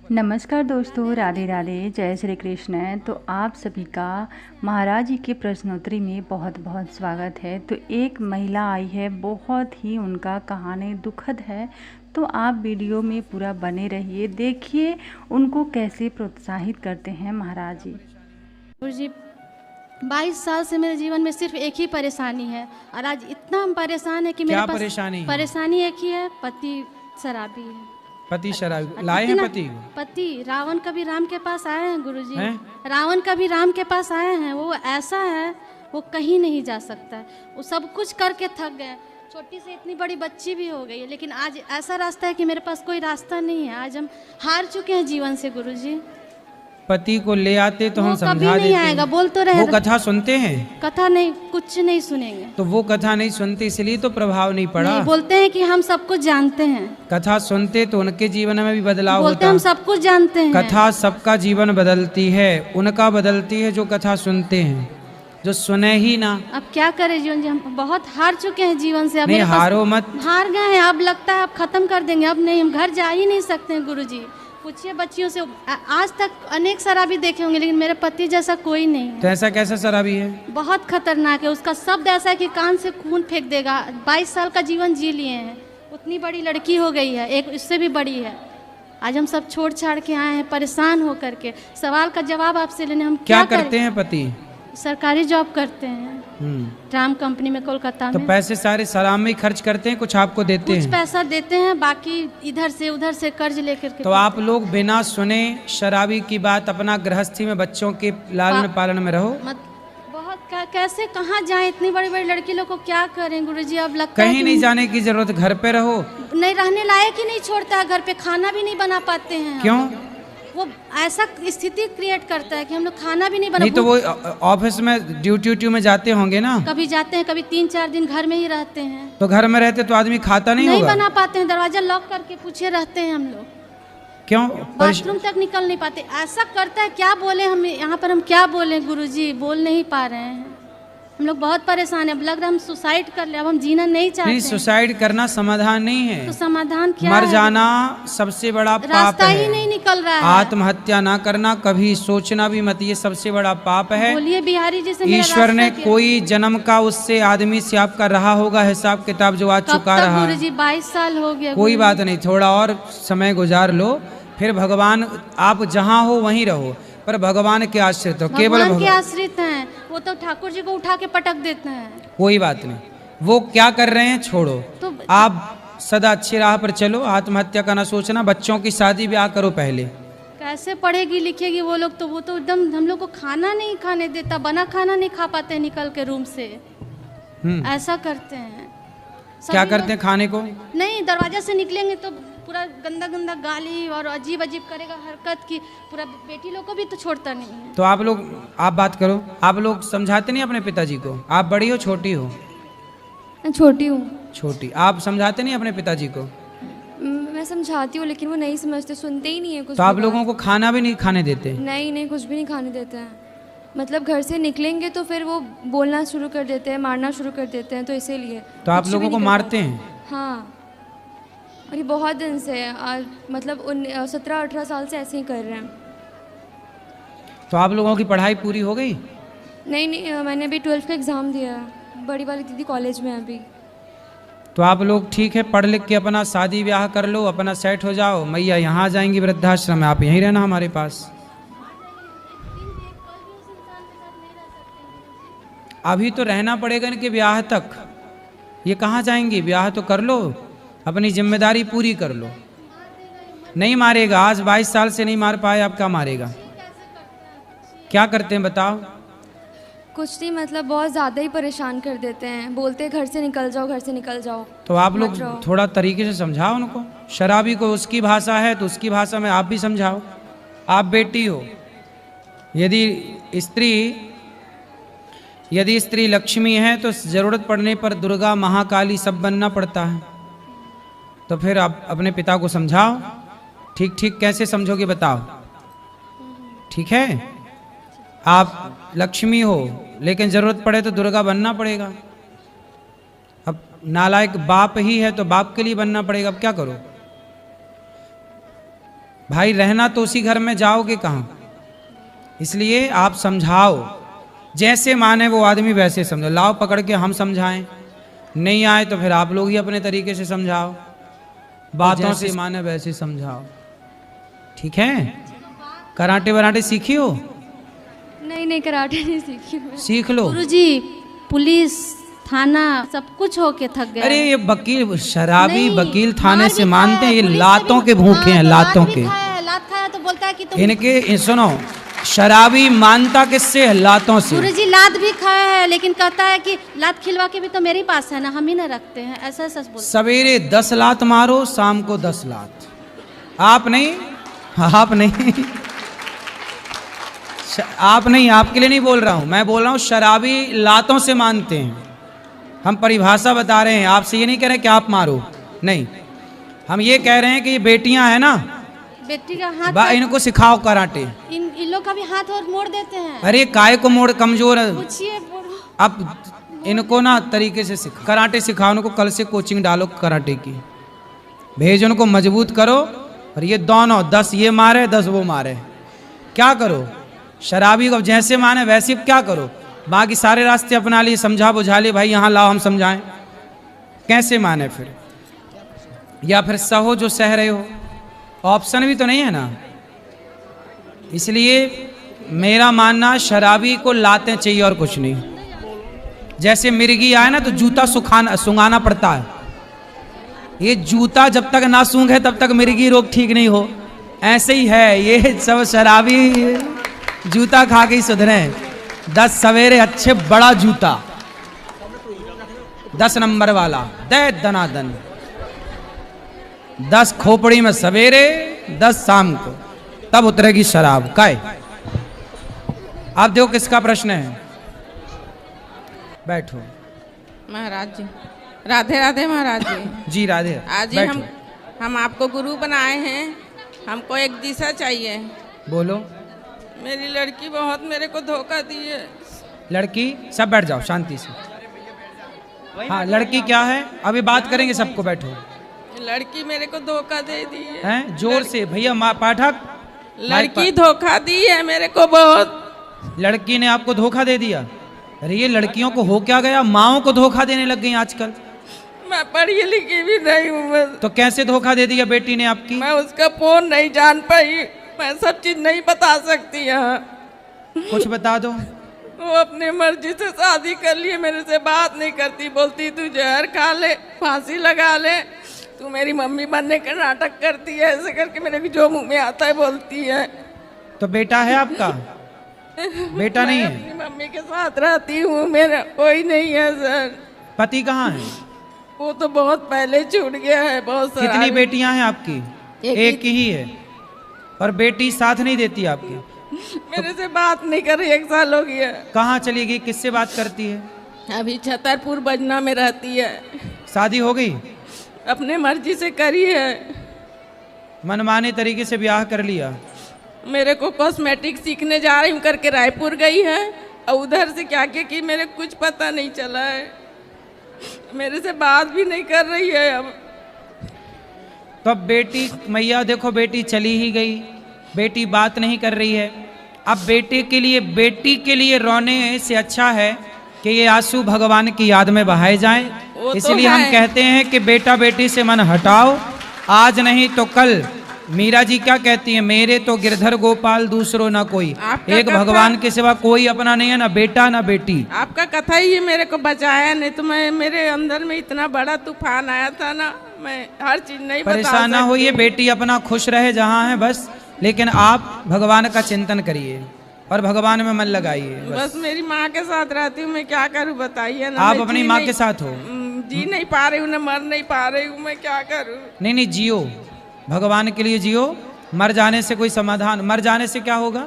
नमस्कार दोस्तों, राधे राधे, जय श्री कृष्ण। तो आप सभी का महाराज जी के प्रश्नोत्तरी में बहुत बहुत स्वागत है। तो एक महिला आई है, बहुत ही उनका कहानी दुखद है। तो आप वीडियो में पूरा बने रहिए, देखिए उनको कैसे प्रोत्साहित करते हैं महाराज जी। जी 22 साल से मेरे जीवन में सिर्फ एक ही परेशानी है और आज इतना हम परेशान है कि मेरे पास परेशानी एक ही है, पति शराबी है। पति शराबी लाए हैं पति रावण कभी राम के पास आए हैं गुरुजी, रावण कभी राम के पास आए हैं। वो ऐसा है, वो कहीं नहीं जा सकता है, वो सब कुछ करके थक गए। छोटी से इतनी बड़ी बच्ची भी हो गई है, लेकिन आज ऐसा रास्ता है कि मेरे पास कोई रास्ता नहीं है। आज हम हार चुके हैं जीवन से गुरुजी। पति को ले आते तो हम समझा देते। नहीं आएगा, बोल तो रहे। वो कथा सुनते हैं? कथा नहीं, कुछ नहीं सुनेंगे। तो वो कथा नहीं सुनते, इसलिए तो प्रभाव नहीं पड़ा। नहीं, बोलते हैं कि हम सब कुछ जानते हैं। कथा सुनते तो उनके जीवन में भी बदलाव होता। हम सब कुछ जानते हैं। कथा सबका जीवन बदलती है, उनका बदलती है जो कथा सुनते हैं, जो सुने ही ना। अब क्या करें जीवन जी, हम बहुत हार चुके हैं जीवन से। अब नहीं, हारो मत। हार गए हैं, अब लगता है अब खत्म कर देंगे। अब नहीं, हम घर जा ही नहीं सकते हैं गुरुजी। पूछिए बच्चियों से, आज तक अनेक शराबी देखे होंगे, लेकिन मेरे पति जैसा कोई नहीं है। तो ऐसा कैसा शराबी है? बहुत खतरनाक है। उसका शब्द ऐसा है कि कान से खून फेंक देगा। 22 साल का जीवन जी लिए हैं, उतनी बड़ी लड़की हो गई है, एक इससे भी बड़ी है। आज हम सब छोड़ छाड़ के आए हैं परेशान होकर के। सवाल का जवाब आपसे लेने हम क्या करते हैं? पति सरकारी जॉब करते हैं, राम कंपनी में कोलकाता तो में। पैसे सारे सलाम में खर्च करते हैं, कुछ आपको देते हैं? कुछ पैसा देते हैं, बाकी इधर से उधर से कर्ज लेकर के। तो आप लोग बिना सुने शराबी की बात अपना गृहस्थी में बच्चों के लालन पालन में रहो। बहुत कैसे कहाँ जाएं, इतनी बड़ी बड़ी लड़की लोग को क्या करें गुरुजी। अब लगता है कहीं नहीं जाने की जरूरत, घर पे रहो। नहीं, रहने लायक ही नहीं छोड़ता है, घर पे खाना भी नहीं बना पाते हैं। क्यों? वो ऐसा स्थिति क्रिएट करता है कि हम लोग खाना भी नहीं बना। नहीं तो वो ऑफिस में ड्यूटी में जाते होंगे ना? कभी जाते हैं, कभी 3-4 दिन घर में ही रहते हैं। तो घर में रहते तो आदमी खाता नहीं होगा? बना पाते हैं, दरवाजा लॉक करके पूछे रहते हैं हम लोग। क्यों? बाथरूम तक निकल नहीं पाते। ऐसा करता है, क्या बोले हम यहाँ पर, हम क्या बोले गुरुजी, बोल नहीं पा रहे हैं। हम लोग बहुत परेशान है। अब लग रहा है हम सुसाइड कर ले, अब हम जीना नहीं चाहते। नहीं, सुसाइड करना समाधान नहीं है। तो समाधान क्या मर है? जाना सबसे बड़ा पाप है। रास्ता ही नहीं निकल रहा है। आत्महत्या ना करना, कभी सोचना भी मत, ये सबसे बड़ा पाप है। बोलिए बिहारी जी से। ईश्वर ने कोई जन्म का उससे आदमी से आपका रहा होगा हिसाब किताब, जो आज चुका रहा। गुरुजी 22 साल हो गया। कोई बात नहीं, थोड़ा और समय गुजार लो, फिर भगवान, आप जहाँ हो वहीं रहो, पर भगवान के आश्रित हो। केवल भगवान के आश्रित हैं। वो तो ठाकुर जी को उठा के पटक देते हैं। कोई बात नहीं, वो क्या कर रहे हैं छोड़ो। तो आप सदा अच्छी राह पर चलो, आत्महत्या का ना सोचना। बच्चों की शादी ब्याह करो पहले। कैसे पढ़ेगी लिखेगी वो लोग? तो वो तो एकदम हम लोग को खाना नहीं खाने देता, बना खाना नहीं खा पाते निकल के रूम से। ऐसा करते हैं। क्या करते हैं? खाने को नहीं, दरवाजा से निकलेंगे तो पूरा गंदा गंदा गाली और अजीब अजीब करेगा हरकत की। पूरा बेटी लोग को भी तो छोड़ता नहीं है। तो आप लोग, आप बात करो। आप लोग समझाते नहीं अपने पिताजी को? आप बड़ी हो छोटी हो? छोटी हूँ। छोटी। आप समझाते नहीं अपने पिताजी को? मैं समझाती हूँ, लेकिन वो नहीं समझते, सुनते ही नहीं है कुछ। तो आप लोगों को खाना भी नहीं खाने देते? नहीं, कुछ भी नहीं खाने देते हैं। मतलब घर से निकलेंगे तो फिर वो बोलना शुरू कर देते हैं, मारना शुरू कर देते हैं, तो इसीलिए। तो आप लोगों को मारते हैं? हाँ, और ये बहुत दिन से है, मतलब 17-18 साल से ऐसे ही कर रहे हैं। तो आप लोगों की पढ़ाई पूरी हो गई? नहीं, मैंने अभी 12th का एग्ज़ाम दिया है। बड़ी वाली दीदी कॉलेज में है अभी। तो आप लोग ठीक है, पढ़ लिख के अपना शादी ब्याह कर लो, अपना सेट हो जाओ। मैया यहाँ आ जाएंगी वृद्धाश्रम में, आप यहीं रहना हमारे पास। अभी तो रहना पड़ेगा इनके ब्याह तक। ये कहाँ जाएंगी? ब्याह तो कर लो, अपनी जिम्मेदारी पूरी कर लो। नहीं मारेगा, आज 22 साल से नहीं मार पाए, अब क्या मारेगा? क्या करते हैं बताओ? कुछ नहीं, मतलब बहुत ज़्यादा ही परेशान कर देते हैं। बोलते हैं घर से निकल जाओ, घर से निकल जाओ। तो आप लोग थोड़ा तरीके से समझाओ उनको। शराबी को उसकी भाषा है तो उसकी भाषा में आप भी समझाओ। आप बेटी हो, यदि स्त्री लक्ष्मी है तो ज़रूरत पड़ने पर दुर्गा, महाकाली सब बनना पड़ता है। तो फिर आप अपने पिता को समझाओ। ठीक ठीक कैसे समझोगे बताओ? ठीक है, आप लक्ष्मी हो, लेकिन ज़रूरत पड़े तो दुर्गा बनना पड़ेगा। अब नालायक बाप ही है तो बाप के लिए बनना पड़ेगा। अब क्या करो? भाई रहना तो उसी घर में, जाओगे कहाँ? इसलिए आप समझाओ, जैसे माने वो आदमी वैसे समझो। लाओ पकड़ के हम समझाएं, नहीं आए तो फिर आप लोग ही अपने तरीके से समझाओ, बातों से माने वैसे समझाओ, ठीक है? कराटे वराटे सीखी हो? नहीं कराटे नहीं सीखी मैं। सीख लो। गुरुजी पुलिस थाना सब कुछ होके थक गए। अरे ये वकील, शराबी नहीं, वकील थाने मार से भी मानते खाया हैं, है, ये पुलिस से लातों भी- के भूखे हैं, हाँ, तो लातों लात भी के। खाया है, लात खाया तो बोलता है कि तुम इनके सुनो, शराबी मानता किससे है? लातों से। गुरुजी लात भी खाया है, लेकिन कहता है कि लात खिलवा के भी तो मेरे पास है ना, हम ही ना रखते हैं, ऐसा सच बोलता सवेरे 10 लात मारो, शाम को 10 लात। आप नहीं, आप नहीं, आप नहीं, आपके लिए नहीं बोल रहा हूं, मैं बोल रहा हूं शराबी लातों से मानते हैं। हम परिभाषा बता रहे हैं, आपसे ये नहीं कह रहे कि आप मारो, नहीं, हम ये कह रहे हैं कि ये बेटियां हैं ना, बेटी का हाथ इनको सिखाओ कराटे। इन लोग का भी हाथ और मोड़ देते हैं। अरे काय को मोड़, कमजोर है। पूछिए अब इनको ना तरीके से कराटे सिखाओ, उनको कल से कोचिंग डालो कराटे की, भेज उनको, मजबूत करो। और ये दोनों 10 ये मारे 10 वो मारे, क्या करो? शराबी को जैसे माने वैसे क्या करो, बाकी सारे रास्ते अपना लिए, समझा बुझा लिए, भाई यहाँ लाओ हम समझाएं, कैसे माने फिर? या फिर सहो जो सह रहे हो, ऑप्शन भी तो नहीं है ना। इसलिए मेरा मानना, शराबी को लाते चाहिए और कुछ नहीं। जैसे मिर्गी आए ना तो जूता सुंघाना पड़ता है, ये जूता जब तक ना सूंघे तब तक मिर्गी रोग ठीक नहीं हो, ऐसे ही है ये सब शराबी, जूता खा के ही सुधरे। 10 सवेरे अच्छे बड़ा जूता, 10 नंबर वाला, दे दनादन, 10 खोपड़ी में सवेरे, 10 शाम को, तब उतरेगी शराब। काय आप देखो किसका प्रश्न है, बैठो। महाराज जी, राधे राधे महाराज जी। जी राधे। आज ही हम आपको गुरु बनाए हैं, हमको एक दिशा चाहिए। बोलो। मेरी लड़की बहुत मेरे को धोखा दी है। लड़की, सब बैठ जाओ शांति से। हाँ लड़की क्या है, अभी बात करेंगे सबको, बैठो। लड़की मेरे को धोखा दे दी है। हैं? जोर से भैया, पाठक। लड़की धोखा दी है मेरे को बहुत। लड़की ने आपको धोखा दे दिया? अरे ये लड़कियों को हो क्या गया, माओ को धोखा देने लग गई आजकल। मैं पढ़ी लिखी भी नहीं हूँ। तो कैसे धोखा दे दिया बेटी ने आपकी? मैं उसका फोन नहीं जान पाई, मैं सब चीज नहीं बता सकती यहाँ। कुछ बता दो। वो अपनी मर्जी से शादी कर लिए, मेरे से बात नहीं करती, बोलती तू जहर खा ले, फांसी लगा ले, तू मेरी मम्मी बनने का नाटक करती है, ऐसे करके मेरे को जो मुंह में आता है बोलती है। तो बेटा है आपका? बेटा नहीं है? अपनी मम्मी के साथ रहती हूँ, मेरा कोई नहीं है सर। पति कहाँ है? वो तो बहुत पहले छूट गया है। बहुत सारा। कितनी बेटियां हैं आपकी? एक ही है। और बेटी साथ नहीं देती आपकी? मेरे से बात नहीं कर रही, 1 साल हो गया। कहाँ चली गई, किससे बात करती है? अभी छतरपुर बजना में रहती है। शादी हो गई? अपने मर्जी से करी है। मनमाने तरीके से ब्याह कर लिया? मेरे को कॉस्मेटिक सीखने जा रही हूँ करके रायपुर गई है, और उधर से क्या क्या की मेरे कुछ पता नहीं चला है। मेरे से बात भी नहीं कर रही है अब। तो अब बेटी, मैया देखो बेटी चली ही गई, बेटी बात नहीं कर रही है। अब बेटी के लिए रोने से अच्छा है कि ये आंसू भगवान की याद में बहाए जाएं। तो इसलिए हम कहते हैं कि बेटा बेटी से मन हटाओ, आज नहीं तो कल। मीरा जी क्या कहती है, मेरे तो गिरधर गोपाल दूसरो ना कोई, एक भगवान के सिवा कोई अपना नहीं है, ना बेटा ना बेटी। आपका कथा ही मेरे को बचाया, नहीं तो मैं, मेरे अंदर में इतना बड़ा तूफान आया था ना, मैं हर चीज नहीं बता सकती। परेशान ना होइए, बेटी अपना खुश रहे जहाँ है बस, लेकिन आप भगवान का चिंतन करिए और भगवान में मन लगाइए। बस मेरी माँ के साथ रहती हूँ, मैं क्या करूँ बताइए ना। आप अपनी माँ के साथ हो? जी नहीं पा रही हूँ, मर नहीं पा रही हूँ, मैं क्या करूँ। नहीं जियो, भगवान के लिए जियो। मर जाने से कोई समाधान, मर जाने से क्या होगा?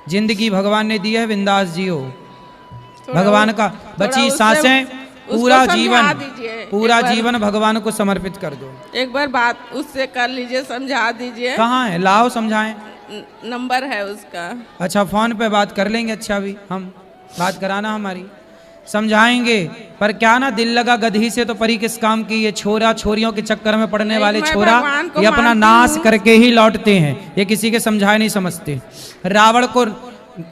जिंदगी भगवान ने दी है, बिंदास जियो। भगवान का बची सांसें, पूरा जीवन भगवान को समर्पित कर दो। एक बार बात उससे कर लीजिए, समझा दीजिए। कहाँ है, लाओ समझाएं। नंबर है उसका। अच्छा फोन पे बात कर लेंगे। अच्छा भी हम बात कराना हमारी। समझाएंगे, पर क्या ना दिल लगा गधी से तो परी किस काम की। ये छोरा छोरियों के चक्कर में पड़ने वाले मैं छोरा भगवान को ये अपना मानती नाश हूँ। करके ही लौटते हैं, ये किसी के समझाए नहीं समझते। रावण को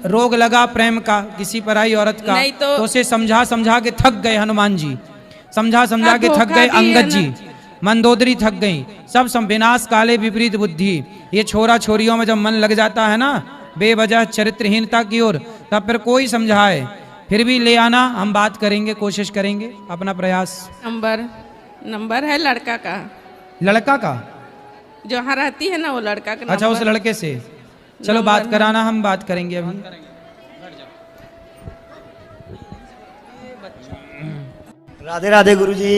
रोग लगा प्रेम का किसी पराई औरत का, नहीं तो उसे समझा समझा के थक गए हनुमान जी, समझा समझा के थक धोखा गए भी है अंगद ना। जी, मंदोदरी थक गई, सब विनाश काले विपरीत बुद्धि। ये छोरा छोरियों में जब मन लग जाता है ना बेवजह चरित्रहीनता की ओर, तब फिर कोई समझाए फिर भी ले आना, हम बात करेंगे, कोशिश करेंगे अपना प्रयास। नंबर है लड़का का, लड़का का? जो यहाँ रहती है ना वो लड़का का अच्छा, उस नंबर। लड़के से चलो नंबर बात है। कराना, हम बात करेंगे अभी। राधे राधे गुरुजी।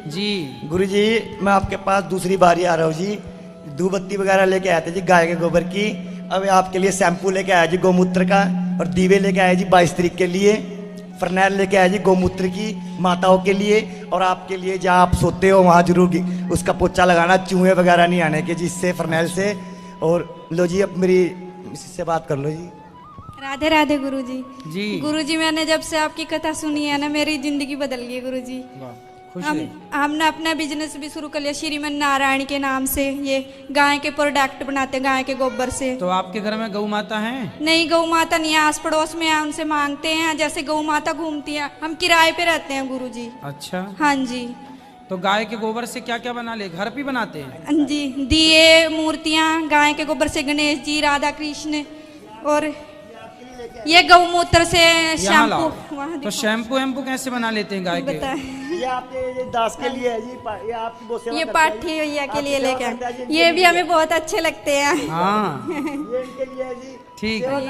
जी गुरुजी मैं आपके पास दूसरी बारी आ रहा हूँ जी। धूप बत्ती वगैरह लेके आए थे जी गाय के गोबर की। अब आपके लिए शैम्पू लेके आया जी गौमूत्र का, और दीवे लेके आए जी 22 तारीख के लिए। फरनैल लेके आया जी गौमूत्र की माताओं के लिए, और आपके लिए जहाँ आप सोते हो वहाँ जरूर उसका पोछा लगाना, चूहे वगैरह नहीं आने के जी इससे फरनैल से। और लो जी अब मेरी इससे बात कर लो जी। राधे राधे गुरुजी। जी गुरुजी मैंने जब से आपकी कथा सुनी है ना मेरी जिंदगी बदल गई गुरुजी। खुश हम रहे। हमने अपना बिजनेस भी शुरू कर लिया श्रीमन नारायण के नाम से। ये गाय के प्रोडक्ट बनाते हैं गाय के गोबर से। तो आपके घर में गौ माता है? नहीं गौ माता नहीं है, आस पड़ोस में है, उनसे मांगते हैं। जैसे गौ माता घूमती है, हम किराए पे रहते हैं गुरुजी। अच्छा, हाँ जी। तो गाय के गोबर से क्या क्या बना ले, घर पे बनाते हैं? हाँ जी, दिए मूर्तियाँ गाय के गोबर से, गणेश जी राधा कृष्ण, और ये गौमूत्र से यहाँ लाओ। शैम्पू। वहाँ तो देखो। शैम्पू वैम्पू कैसे बना लेते हैं गाय के? बताए ये आपके ये दास के लिए है जी, ये आपकी बहुत सेवा ये करता है पाठी जी। भैया के आपकी लिए सेवा लेके करता है जी, आए। इनके ये भी लिए। हमें बहुत अच्छे लगते हैं। हाँ ये इनके लिए है जी। ठीक है।